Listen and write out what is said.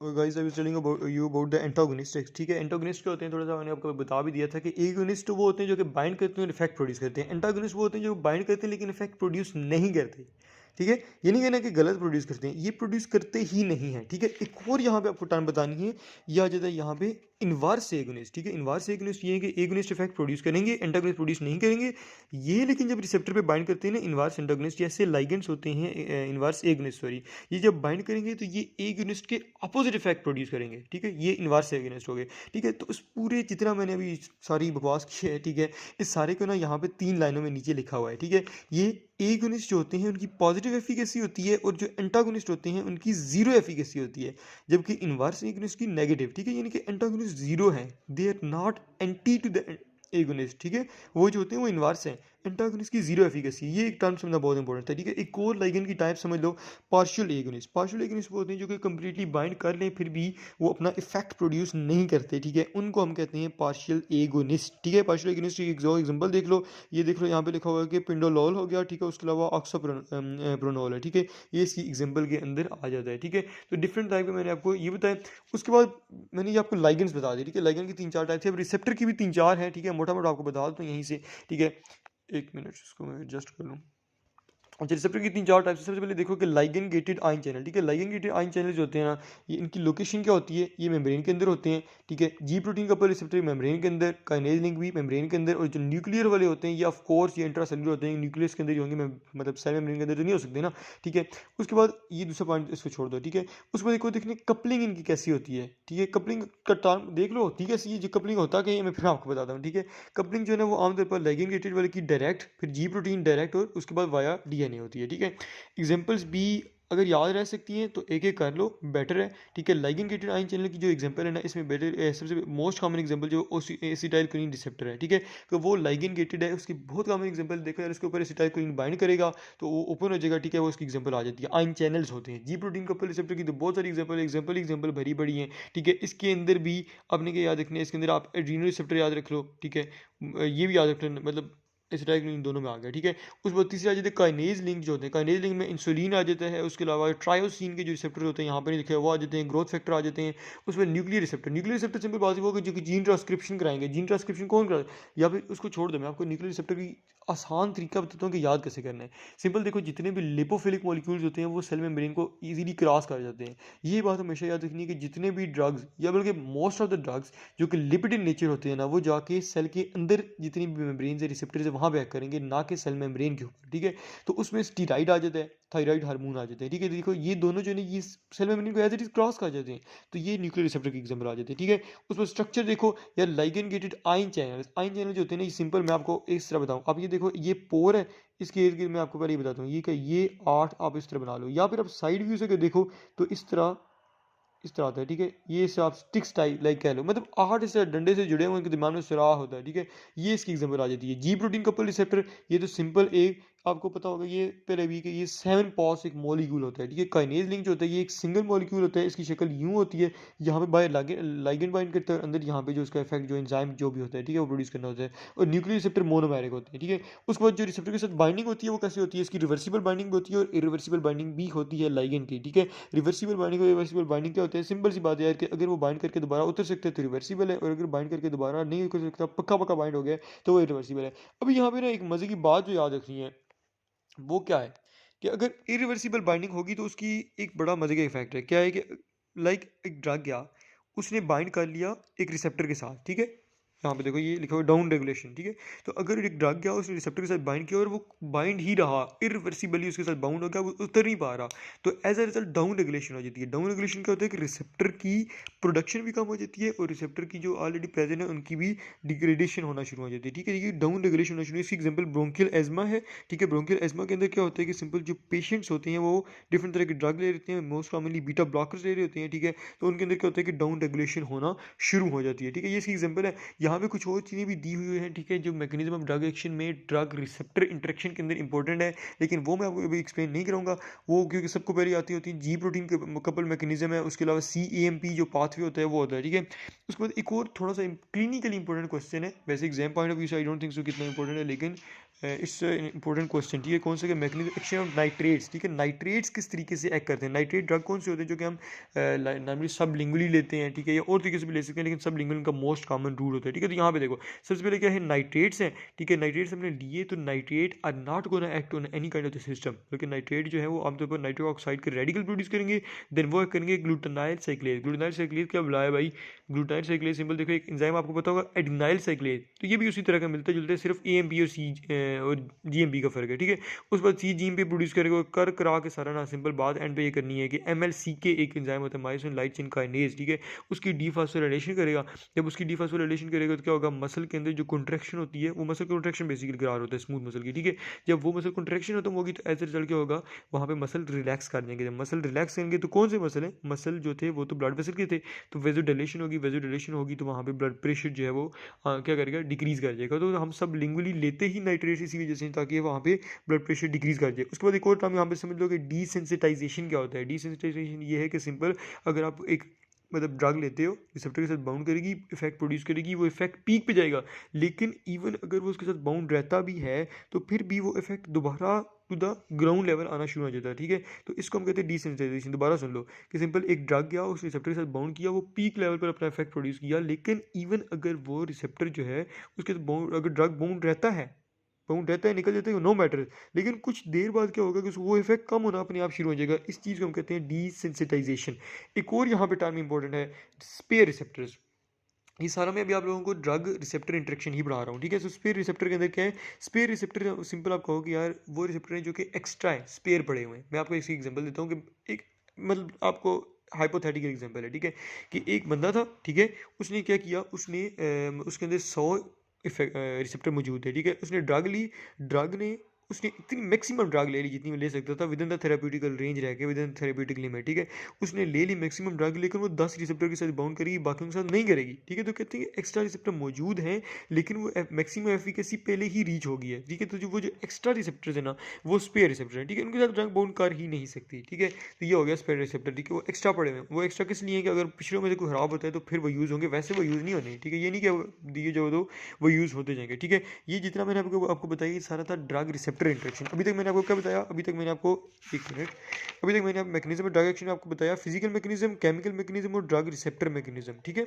Guys I was telling about you about the antagonist. ठीक है, antagonist क्या होते हैं, थोड़ा सा मैंने आपको बता भी दिया था कि एगोनिस्ट वो होते हैं जो कि बाइंड करते हैं और इफेक्ट प्रोड्यूस करते हैं। एंटागोनिस्ट वो होते हैं जो बाइंड करते हैं लेकिन इफेक्ट प्रोड्यूस नहीं करते। ठीक है, ये नहीं कहना कि गलत प्रोड्यूस करते हैं, ये प्रोड्यूस करते ही नहीं है। ठीक है, एक और यहाँ पे आपको टर्म बतानी है, यह आ जाता है यहाँ पे इनवर्स एगोनिस्ट। ठीक है, इनवर्स एगोनिस्ट ये है कि एगोनिस्ट इफेक्ट प्रोड्यूस करेंगे, एंटागोनिस्ट प्रोड्यूस नहीं करेंगे। ये लेकिन जब रिसेप्टर पे बाइंड करते हैं ना, इनवर्स एंटागोनिस्ट जैसे लाइगेंड्स होते हैं, इनवर्स एगोनिस्ट सॉरी, ये जब बाइंड करेंगे तो ये एगोनिस्ट के अपोजिट इफेक्ट प्रोड्यूस करेंगे। ठीक है, ये इनवर्स एगोनिस्ट हो गए। ठीक है, तो उस पूरे जितना मैंने अभी सारी बकवास की है, ठीक है, इस सारे को ना यहाँ पे 3 लाइनों में नीचे लिखा हुआ है। ठीक है, ये एगोनिस्ट जो होते हैं उनकी पॉजिटिव एफिकेसी होती है और जो एंटागोनिस्ट होते हैं उनकी जीरो एफिकेसी होती है, जबकि इनवर्स एगोनिस्ट की नेगेटिव। ठीक है, यानी कि एंटागोनिस्ट जीरो है, they are not anti to the agonist. ठीक है, वो जो होते हैं वो इनवर्स हैं, एंटागोनिस्ट की जीरो एफिकेसी। ये एक टर्म समझना बहुत इंपॉर्टेंट है। ठीक है, एक और लाइगेंड की टाइप समझ लो, पार्शियल एगोनिस्ट। पार्शियल एगोनिस्ट वो होते हैं जो कि कंप्लीटली बाइंड कर लें फिर भी वो अपना इफेक्ट प्रोड्यूस नहीं करते। ठीक है, उनको हम कहते हैं पार्शियल एगोनिस्ट। ठीक है, पार्शियल एगोनिस्ट की एक एग्जांपल देख लो, ये देख लो यहाँ पे लिखा हुआ है कि पिंडोलॉल हो गया। ठीक है, उसके अलावा ऑक्सोप्रोनोल है। ठीक है, ये इसकी एग्जांपल के अंदर आ जाता है। ठीक है, तो डिफरेंट टाइप के मैंने आपको ये बताया। उसके बाद मैंने ये आपको लाइगेंड्स बता दी। ठीक है, लाइगेंड की 3-4 टाइप है, अब रिसेप्टर की भी 3-4 है। ठीक है, मोटा मोटा आपको बता दूँ यहीं से। ठीक है, एक मिनट इसको मैं एडजस्ट कर लूँ। अच्छा, रिसेप्टर की 3-4 टाइप्स। सबसे पहले देखो कि लाइगेंड गेटेड आयन चैनल। ठीक है, लाइगेंड गेटेड आयन चैनल जो होते हैं ना, ये इनकी लोकेशन क्या होती है, ये मेम्ब्रेन के अंदर होते हैं। ठीक है, जी प्रोटीन कपल रिसेप्टर मेम्ब्रेन के अंदर, काइनेज लिंक भी मेम्ब्रेन के अंदर, और जो न्यूक्लियर वाले होते हैं ये ऑफ कोर्स ये इंट्रासेलुलर होते हैं, न्यूक्लियस के अंदर ही होंगे, मतलब सेल मेम्ब्रेन के अंदर तो नहीं हो सकते ना। ठीक है, उसके बाद ये दूसरा पॉइंट इसको छोड़ दो। ठीक है, उसके बाद देखो देखने कपलिंग इनकी कैसी होती है। ठीक है, कपलिंग का टर्म देख लो होती कैसी है, जो कपलिंग होता क्या है मैं फिर आपको बताता हूँ। ठीक है, कपलिंग जो है ना वो आमतौर पर लाइगेंड गेटेड वाले की डायरेक्ट, फिर जी प्रोटीन डायरेक्ट, और उसके बाद वाया डीएनए होती है। ठीक है, एग्जांपल्स भी अगर याद रह सकती हैं तो एक एक कर लो, बेटर है। ठीक है, लाइगेंड गेटेड आयन चैनल की जो एग्जांपल है ना, इसमें बेटर सबसे मोस्ट कॉमन एग्जांपल जो एसिटाइल कोलिन रिसेप्टर है। ठीक है, तो वो लाइगेंड गेटेड है, उसकी बहुत कॉमन एग्जांपल देखो यार, उसके ऊपर एसिटाइल कोलिन बाइंड करेगा तो वो ओपन हो जाएगा। ठीक है, वो उसकी एग्जांपल आ जाती है। आयन चैनल्स होते हैं जी प्रोटीन कपल रिसेप्टर की, तो बहुत सारी एग्जांपल भरी पड़ी हैं। ठीक है, इसके अंदर भी आपने क्या याद रखना है, इसके अंदर आप एड्रीनल रिसेप्टर याद रख लो। ठीक है, ये भी याद रखना, मतलब एसिटाइल कोलिन दोनों में आ गया। ठीक है, उस बाद तीसरा आ जाता है काइनेज लिंक जो होते हैं, काइनेज लिंक में इंसुलिन आ जाता है, उसके अलावा ट्रायोसिन के जो रिसेप्टर होते हैं यहाँ पर नहीं लिखे वो आ जाते हैं, ग्रोथ फैक्टर आ जाते हैं। उसमें nuclear receptor, nuclear receptor simple बात है वो जो कि जीन ट्रांसक्रिप्शन कराएंगे। जीन ट्रांसक्रिप्शन कौन कराए, या फिर उसको छोड़ दो, मैं आपको न्यूक्लियर रिसेप्टर की आसान तरीका बताता हूँ कि याद कैसे करना है। सिंपल देखो, जितने भी लिपोफिलिक मॉलिक्यूल्स होते हैं वो सेल मेम्ब्रेन को ईजिली क्रॉस कर जाते हैं। ये बात हमेशा याद रखनी है कि जितने भी ड्रग्स, या बल्कि मोस्ट ऑफ द ड्रग्स जो कि लिपिड इन नेचर होते हैं ना, वो जाके सेल के अंदर जितनी भी मेम्ब्रेन से रिसेप्टर है वहाँ पे एक्ट करेंगे, ना कि सेल मेम्ब्रेन के ऊपर। ठीक है, तो उसमें स्टीराइड आ जाता है, थायराइड हार्मोन आ जाता है। ठीक है, देखो ये दोनों जो है ये सेल मेम्ब्रेन को एज इट इज क्रॉस कर जाते हैं, तो ये न्यूक्लियर रिसेप्टर की एग्जांपल आ जाती है। ठीक है, उसमें स्ट्रक्चर देखो यार, ligand gated ion channel, ion channel जो होते हैं ना, ये सिंपल मैं आपको इस तरह बताऊं। आप ये देखो, ये पोर है, इसके इर्द गिर्द मैं आपको पहले ये बताता हूँ, ये क्या, ये 8 आप इस तरह बना लो, या फिर आप साइड व्यू से देखो तो इस तरह आता है। ठीक है, ये इसे आप स्टिक्स टाइप लाइक कह लो, मतलब 8 इस डंडे से जुड़े हुए उनके दिमाग में सुराख होता है। ठीक है, ये इसकी एग्जांपल आ जाती है। जी प्रोटीन कपल रिसेप्टर, ये तो सिंपल एक आपको पता होगा, ये पहले भी कि ये 7 पॉस एक मॉलिक्यूल होता है। ठीक है, काइनेज लिंक जो होता है ये एक सिंगल मॉलिक्यूल होता है, इसकी शक्ल यूं होती है, यहाँ पे बाय लाइगेंड बाइंड करता है, अंदर यहाँ पे जो उसका इफेक्ट जो एंजाइम जो भी होता है, ठीक है, वो प्रोड्यूस करना होता है। और न्यूक्लियर रिसेप्टर मोनोमेरिक होते हैं। ठीक है, उसके बाद जो रिसेप्टर के साथ बाइंडिंग होती है वो कैसी होती है, इसकी रिवर्सिबल बाइंडिंग भी होती है और इरिवर्सिबल बाइंडिंग भी होती है लाइगेंड की। ठीक है, रिवर्सिबल बाइंडिंग और इरिवर्सिबल बाइंडिंग क्या होता है, सिंपल सी बात है यार कि अगर वो बाइंड करके दोबारा उतर सकते हैं तो रिवर्सिबल है, और अगर बाइंड करके दोबारा नहीं उतर सकता, पक्का पक्का बाइंड हो गया तो वो इरिवर्सिबल है। अभी यहाँ पे ना एक मजे की बात जो याद रखनी है वो क्या है, कि अगर इरिवर्सिबल बाइंडिंग होगी तो उसकी एक बड़ा मजे का इफेक्ट है, क्या है कि लाइक एक ड्रग गया, उसने बाइंड कर लिया एक रिसेप्टर के साथ। ठीक है, यहाँ पे देखो ये लिखा हुआ डाउन रेगुलेशन। ठीक है, तो अगर एक ड्रग गया उसने रिसेप्टर के साथ बाइंड किया और वो बाइंड ही रहा, इरिवर्सिबली उसके साथ बाउंड हो गया, वो उतर नहीं पा रहा, तो as a result down regulation हो जाती है। डाउन रेगुलेशन क्या होता है कि रिसेप्टर की प्रोडक्शन भी कम हो जाती है और रिसेप्टर की जो ऑलरेडी प्रेजेंट है उनकी भी डिग्रेडेशन होना शुरू हो जाती है। ठीक है, ये डाउन रेगुलेशन होना शुरू है। इसकी एग्जाम्पल ब्रोंकियल एजमा है। ठीक है, ब्रोंकियल एजमा के अंदर क्या होता है कि सिंपल जो पेशेंट्स होते हैं वो डिफरेंट तरह के ड्रग ले लेते हैं, मोस्ट कॉमनली बीटा ब्लॉकर्स ले रहे होते हैं। ठीक है, तो उनके अंदर क्या होता है कि डाउन रेगुलेशन होना शुरू हो जाती है। ठीक है, ये इसकी एग्जाम्पल है। यहाँ पे कुछ और चीज़ें भी दी हुई हैं। ठीक है, जो मैकेनिज्म ऑफ ड्रग एक्शन में ड्रग रिसेप्टर इंटरेक्शन के अंदर इंपॉर्टेंट है, लेकिन वो मैं आपको अभी एक्सप्लेन नहीं करूँगा, वो क्योंकि सबको पहले आती होती है। जी प्रोटीन कपल मैकेनिज्म है, उसके अलावा CAMP जो पाथवे होता है वो होता है। ठीक है, उसके बाद एक और थोड़ा सा क्लिनिकली इंपॉर्टेंट क्वेश्चन है, वैसे एग्जाम पॉइंट ऑफ व्यू से आई डोंट थिंक सो कितना इंपॉर्टेंट है, लेकिन इट्स इंपॉर्टेंट क्वेश्चन, ठीक है। कौन सा क्या मैकेनिज्म एक्शन ऑफ नाइट्रेट्स, ठीक है। नाइट्रेट्स किस तरीके से एक्ट करते हैं, नाइट्रेट ड्रग कौन से होते हैं जो कि हम नॉर्मली सब लिंगुअली लेते हैं, ठीक है, या और तरीके से भी ले सकते हैं, लेकिन सब लिंगुअल का मोस्ट कॉमन रूट होता है, ठीक है। तो यहाँ पे देखो सबसे पहले क्या है, नाइट्रेट्स हैं, ठीक है। नाइट्रेट्स हमने लिए तो nitrate are not gonna act on any kind of the system, क्योंकि नाइट्रेट जो है वो आमतौर पर नाइट्रिक ऑक्साइड के रेडिकल प्रोड्यूस करेंगे, देन वो करेंगे ग्लूटानाइल साइक्लेज। ग्लूटानाइल साइक्लेज क्या बुलाया भाई, ग्लूटानाइल साइक्लेज सिंपल देखो एक एंजाइम आपको पता होगा एडिनाइल साइक्लेज, तो ये भी उसी तरह का मिलता जुलता है, सिर्फ AMP और GMP का फर्क है, ठीक है। उस बाद CGMP प्रोड्यूस करेगा, कर करा के सारा ना सिंपल बात एंड पे ये करनी है कि MLCK एक एंजाइम होता है मायोसिन लाइट चेन काइनेज, ठीक है, उसकी डीफॉस्फोराइलेशन करेगा। जब उसकी डीफॉस्फोराइलेशन करेगा तो क्या होगा, मसल के अंदर जो कॉन्ट्रैक्शन होती है, वो मसल कॉन्ट्रैक्शन बेसिकली करार होता है स्मूथ मसल की, ठीक है। जब वो मसल कॉन्ट्रैक्शन खत्म होगी तो एज रिजल्ट क्या होगा, वहाँ पे मसल रिलैक्स कर देंगे। जब मसल रिलैक्स करेंगे तो कौन से मसल हैं, मसल जो थे वो तो ब्लड वेसल के थे, तो वेजोडाइलेशन होगी, वेजोडाइलेशन होगी तो वहाँ पे ब्लड प्रेशर जो है वो क्या करेगा, डिक्रीज कर जाएगा। तो हम सब लिंगुअली लेते ही नाइट्रेट इसी वजह से, ताकि वहाँ पे ब्लड प्रेशर डिक्रीज कर जाए। उसके बाद एक और टर्म यहाँ पे समझ लो कि डीसेंसिटाइजेशन क्या होता है। डीसेंसिटाइजेशन ये है कि सिंपल अगर आप एक मतलब ड्रग लेते हो, रिसेप्टर के साथ बाउंड करेगी, इफेक्ट प्रोड्यूस करेगी, वो इफेक्ट पीक पे जाएगा, लेकिन इवन अगर वो उसके साथ बाउंड रहता भी है तो फिर भी वो इफेक्ट दोबारा टू द ग्राउंड लेवल आना शुरू हो जाता है, ठीक है। तो इसको हम कहते हैं डिसेंसिटाइजेशन। दोबारा सुन लो कि सिंपल एक ड्रग गया, उस रिसेप्टर के साथ बाउंड किया, वो पीक लेवल पर अपना इफेक्ट प्रोड्यूस किया, लेकिन इवन अगर वो रिसेप्टर जो है उसके साथ बाउंड, अगर ड्रग बाउंड रहता है, बाउंड रहता है, निकल जाता है, नो मैटर, लेकिन कुछ देर बाद क्या होगा कि वो इफेक्ट कम होना अपने आप शुरू हो जाएगा। इस चीज़ को हम कहते हैं डीसेंसिटाइजेशन। एक और यहाँ पे टर्म इंपॉर्टेंट है, स्पेयर रिसेप्टर्स। ये सारा मैं अभी आप लोगों को ड्रग रिसेप्टर इंटरेक्शन ही पढ़ा रहा हूँ, ठीक है। तो स्पेयर रिसेप्टर के अंदर क्या है, स्पेयर रिसेप्टर सिंपल आप कहो कि यार वो रिसेप्टर हैं जो कि एक्स्ट्रा है, स्पेयर पड़े हुए हैं। मैं आपको इसकी एग्जांपल देता हूँ कि एक मतलब आपको हाइपोथेटिकल एग्जांपल है, ठीक है, कि एक बंदा था, ठीक है, उसने क्या किया, उसने उसके अंदर 100 इफेक्ट रिसेप्टर मौजूद है, ठीक है। उसने ड्रग ली, ड्रग ने उसने इतनी मैक्सिमम ड्रग ले ली जितनी वो ले सकता था विद इन द थेराप्यूटिकल रेंज रह के, विद इन थेराप्यूटिक लिमिट, ठीक है। उसने ले ली मैक्सिमम ड्रग, लेकिन वो 10 रिसेप्टर के साथ बाउंड करेगी, बाकी के साथ नहीं करेगी, ठीक है। तो कहते हैं कि एक्स्ट्रा रिसेप्टर मौजूद हैं, लेकिन वो मैक्सिमम एफिकेसी पहले ही रीच हो गई है, ठीक है। तो जो वो जो एक्स्ट्रा रिसेप्टर्स है ना, वो स्पेयर रिसेप्टर है, ठीक है, उनके साथ ड्रग बाउंड कर ही नहीं सकती, ठीक है। तो ये हो गया स्पेयर रिसेप्टर, ठीक है। वो एक्स्ट्रा पड़े हुए हैं, वो एक्स्ट्रा किस लिए कि अगर पिछले में से कोई खराब होता है तो फिर वो यूज़ होंगे, वैसे वो यूज़ नहीं होने, ठीक है। ये नहीं कि दिए जो दो वो यूज़ होते जाएंगे, ठीक है। ये जितना मैंने आपको बताया ये सारा था ड्रग रिसेप्टर इंटरेक्शन। अभी तक मैंने आपको क्या बताया, अभी तक मैंने आपको एक मिनट, अभी तक मैंने मैकेनिज्म ड्रग एक्शन आपको बताया, फिजिकल मैकेनिज्म, केमिकल मैकेनिज्म और ड्रग रिसेप्टर मैकेनिज्म, ठीक है।